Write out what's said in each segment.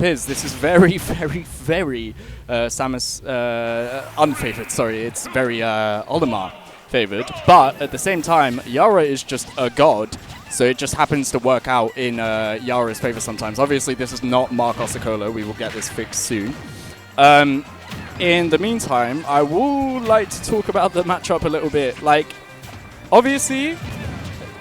Piz, this is very, very, very Samus unfavored. Sorry, it's very Olimar favored. But at the same time, Yaura is just a god, so it just happens to work out in Yaura's favor sometimes. Obviously, this is not Mark Osacola. We will get this fixed soon. In the meantime, I would like to talk about the matchup a little bit. Like, obviously,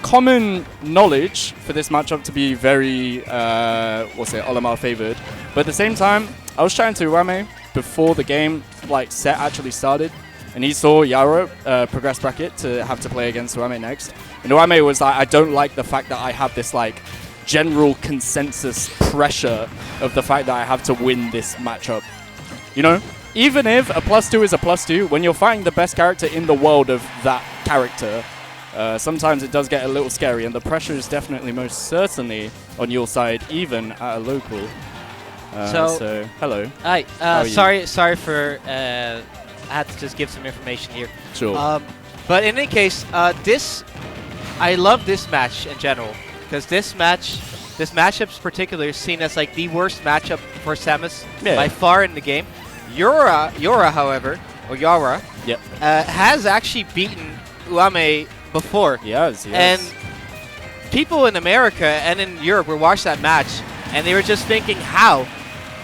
common knowledge for this matchup to be very, Olimar favored. But at the same time, I was chatting to Uame before the game, set actually started, and he saw Yaura progress bracket to have to play against Uame next. And Uame was like, I don't like the fact that I have this, general consensus pressure of the fact that I have to win this matchup. You know? Even if a +2 is a +2, when you're fighting the best character in the world of that character, sometimes it does get a little scary, and the pressure is definitely most certainly on your side, even at a local. So hello. Hi. Sorry for. I had to just give some information here. Sure. But in any case, I love this match in general because this matchup's particularly is seen as the worst matchup for Samus by far in the game. Yaura, however, or Yaura, has actually beaten Uame before. Yes. And people in America and in Europe were watching that match, and they were just thinking, how?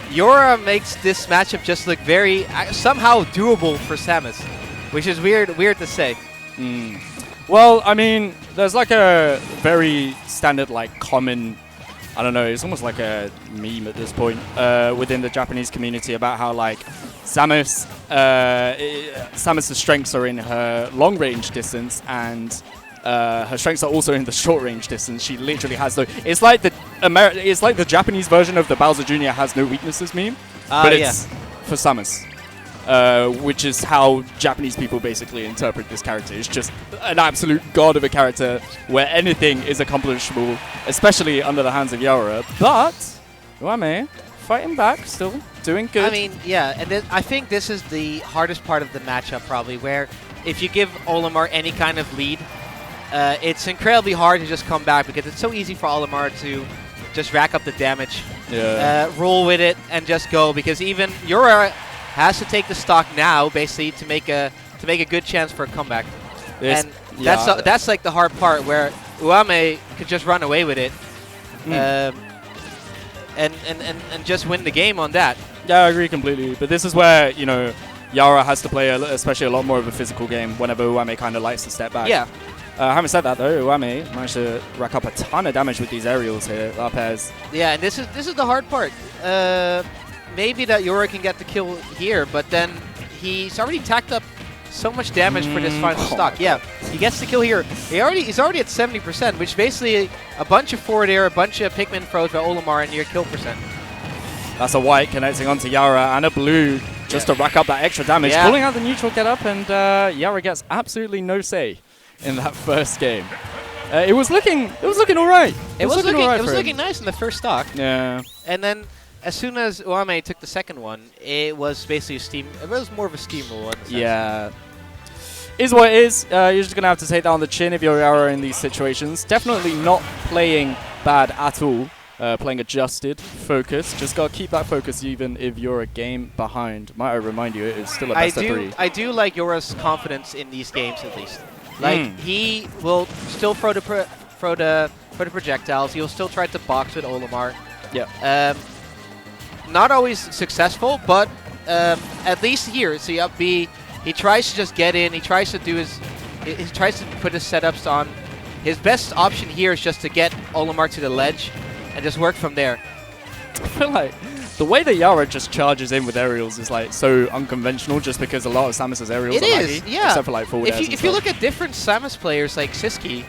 Yaura makes this matchup just look very, somehow doable for Samus, which is weird to say. Well, I mean, there's a very standard, common, I don't know, it's almost like a meme at this point within the Japanese community about how, Samus's strengths are in her long-range distance, and her strengths are also in the short-range distance. She literally has no... It's like the Japanese version of the Bowser Jr. has no weaknesses meme, but it's for Samus. Which is how Japanese people basically interpret this character. It's just an absolute god of a character where anything is accomplishable, especially under the hands of Yaura. But Uame fighting back, still doing good. I mean, yeah, and I think this is the hardest part of the matchup probably, where if you give Olimar any kind of lead, it's incredibly hard to just come back because it's so easy for Olimar to just rack up the damage, roll with it, and just go. Because even Yaura has to take the stock now, basically, to make a good chance for a comeback. And that's the hard part, where Uame could just run away with it, and just win the game on that. Yeah, I agree completely. But this is where Yaura has to play especially a lot more of a physical game whenever Uame kind of likes to step back. Yeah. Having said that, though, Uame managed to rack up a ton of damage with these aerials here, Lapez. Yeah, and this is the hard part. Maybe that Yaura can get the kill here, but then he's already tacked up so much damage for this final stock. Yeah, he gets the kill here. He's already at 70%, which basically a bunch of forward air, a bunch of Pikmin throws by Olimar, and near kill percent. That's a white connecting onto Yaura, and a blue just to rack up that extra damage. Pulling out the neutral get up, and Yaura gets absolutely no say in that first game. It was looking all right. It was looking nice in the first stock. Yeah. And then as soon as Uame took the second one, it was basically it was more of a steamroll. Yeah. Is what it is. You're just going to have to take that on the chin if you're Yaura in these situations. Definitely not playing bad at all. Playing adjusted, focus. Just got to keep that focus even if you're a game behind. Might I remind you, it is still a best of 3. I do like Yaura's confidence in these games, at least. He will still throw the projectiles. He'll still try to box with Olimar. Yeah. Not always successful, but at least here, see up B, he tries to just get in. He tries to do he tries to put his setups on. His best option here is just to get Olimar to the ledge and just work from there. I feel like the way that Yaura just charges in with aerials is so unconventional, just because a lot of Samus's aerials are laggy, yeah. except for forward airs. If you look at different Samus players like Siski,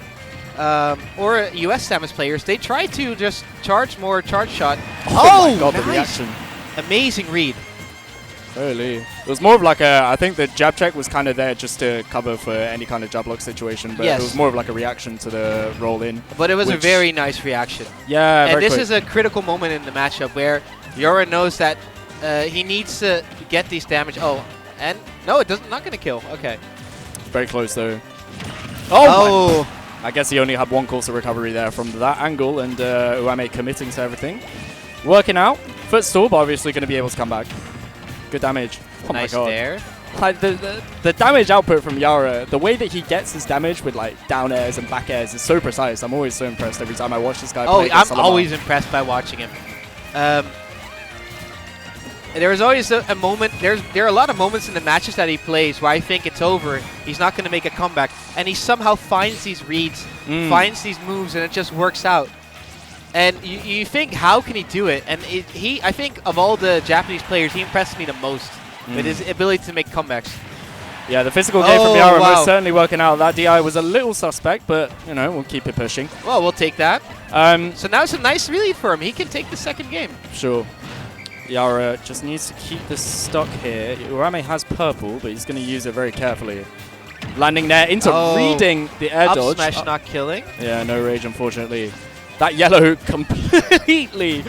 or US Samus players, they try to just charge more charge shot. Oh my god, nice. The reaction. Amazing read. Holy. It was more of I think the jab check was kind of there just to cover for any kind of jab lock situation, but it was more of a reaction to the roll in. But it was a very nice reaction. Yeah, and this is a critical moment in the matchup where Yaura knows that he needs to get these damage. Oh, and no, it doesn't. Not going to kill. Okay. Very close though. Oh! I guess he only had one course of recovery there from that angle, and Uame committing to everything. Working out. Footstool, but obviously going to be able to come back. Good damage. Oh Nice my god. there. Like the damage output from Yaura, the way that he gets his damage with like down airs and back airs is so precise. I'm always so impressed every time I watch this guy play. I'm always impressed by watching him. There is always a moment. There are a lot of moments in the matches that he plays where I think it's over. He's not going to make a comeback, and he somehow finds these reads, finds these moves, and it just works out. And you think, how can he do it? And I think of all the Japanese players, he impressed me the most with his ability to make comebacks. Yeah, the physical game from Yaura most certainly working out. That DI was a little suspect, but, you know, we'll keep it pushing. Well, we'll take that. So now it's a nice relief for him. He can take the second game. Sure. Yaura just needs to keep the stock here. Uame has purple, but he's going to use it very carefully. Landing there into reading the air dodge. Up smash not killing. Yeah, no rage, unfortunately. That yellow completely...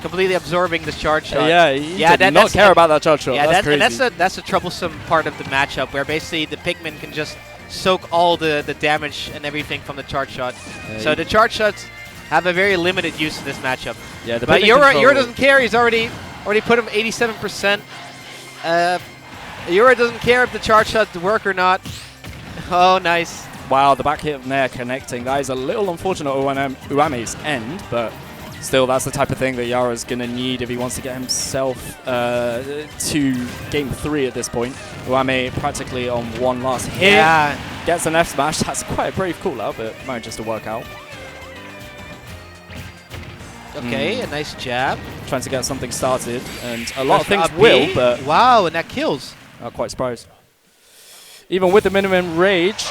completely absorbing the charge shot. Yeah, he did not care about that charge shot. Yeah, that's crazy. that's a troublesome part of the matchup where basically the Pikmin can just soak all the damage and everything from the charge shot. So the charge shots have a very limited use in this matchup. Yeah, but Yaura doesn't care. He's already put him 87%. Yaura doesn't care if the charge shots work or not. Oh, nice. Wow, the back hit from there connecting. That is a little unfortunate on Uame's end, but still, that's the type of thing that Yaura's going to need if he wants to get himself to Game 3 at this point. Uame practically on one last hit. Yeah. Gets an F smash. That's quite a brave call out, but manages to work out. Okay, a nice jab. Trying to get something started, and a lot of things will, but... Wow, and that kills. I'm quite surprised. Even with the minimum rage,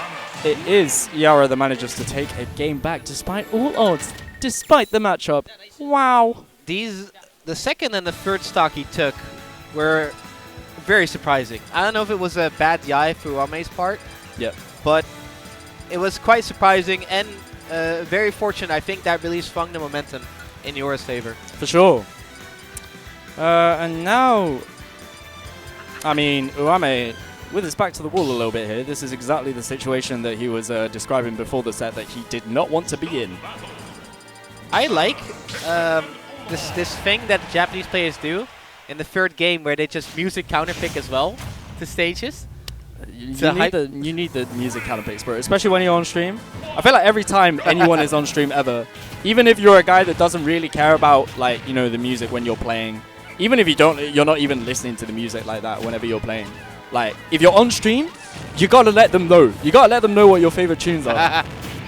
it is Yaura that manages to take a game back despite all odds, despite the matchup. Wow. The second and the third stock he took were very surprising. I don't know if it was a bad DI for Uame's part. Yep. But it was quite surprising and very fortunate. I think that really swung the momentum in Yaura's favor. For sure. And now, I mean, Uame with his back to the wall a little bit here. This is exactly the situation that he was describing before the set that he did not want to be in. I like this thing that Japanese players do in the third game where they just music counterpick as well to stages. You need the music counterpicks, bro, especially when you're on stream. I feel like every time anyone is on stream ever, even if you're a guy that doesn't really care about, like, you know, the music when you're playing, even if you're not even listening to the music like that whenever you're playing. Like, if you're on stream, you gotta let them know. You gotta let them know what your favorite tunes are. Well,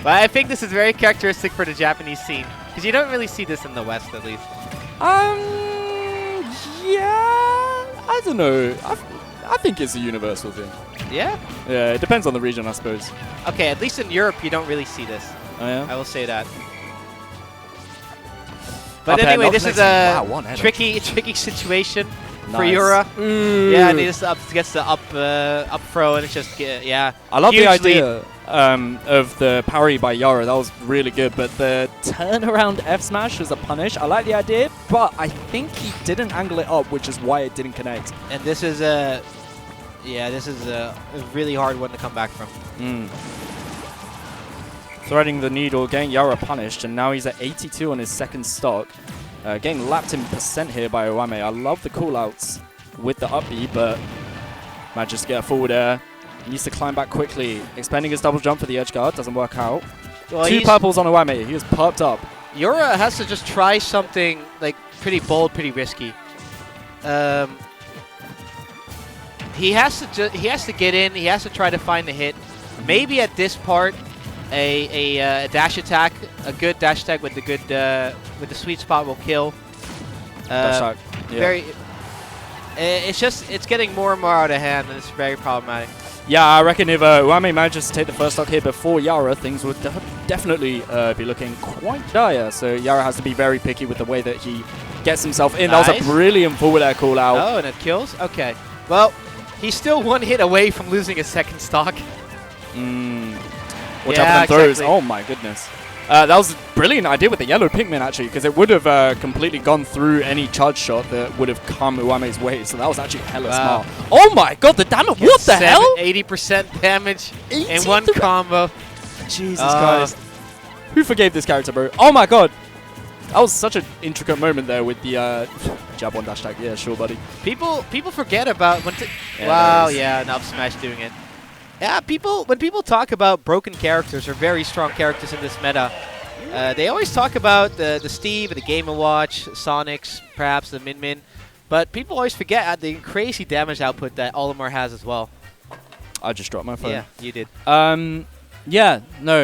I think this is very characteristic for the Japanese scene, because you don't really see this in the West, at least. Yeah, I don't know. I think it's a universal thing. Yeah? Yeah, it depends on the region, I suppose. Okay, at least in Europe, you don't really see this. Oh, yeah? I will say that. But anyway, this is a tricky situation for Yaura. Yeah, and he just gets the up throw, and it's just, yeah. I love the idea of the parry by Yaura. That was really good, but the turnaround F smash was a punish. I like the idea, but I think he didn't angle it up, which is why it didn't connect. And this is a really hard one to come back from. Threading the needle, getting Yaura punished, and now he's at 82 on his second stock. Getting lapped in percent here by Uame. I love the callouts with the up B, but manages to get a forward air. He needs to climb back quickly. Expending his double jump for the edge guard. Doesn't work out. Well, 2 purples on Uame. He is perked up. Yaura has to just try something like pretty bold, pretty risky. He has to get in. He has to try to find the hit. Maybe at this part, a dash attack, a good dash attack with the good with the sweet spot will kill. Dash attack. Yeah. It's getting more and more out of hand, and it's very problematic. Yeah, I reckon if Uame manages to take the first stock here before Yaura, things would definitely be looking quite dire. So Yaura has to be very picky with the way that he gets himself in. Nice. That was a brilliant forward air call out. Oh, and it kills? Okay. Well, he's still one hit away from losing his second stock. Watch out for them throws. Oh my goodness. That was a brilliant idea with the yellow Pikmin, actually, because it would have completely gone through any charge shot that would have come Uame's way. So that was actually hella smart. Oh my god, the damage. What the hell? 80% damage in one combo. Jesus Christ. Who forgave this character, bro? Oh my god. That was such an intricate moment there with the jab one dash tag. Yeah, sure, buddy. People forget about when. Yeah, Wow, nice. yeah, now Smash doing it. Yeah, when people talk about broken characters or very strong characters in this meta, they always talk about the Steve, the Game & Watch, Sonics, perhaps the Min Min, but people always forget the crazy damage output that Olimar has as well. I just dropped my phone. Yeah, you did. Yeah, no.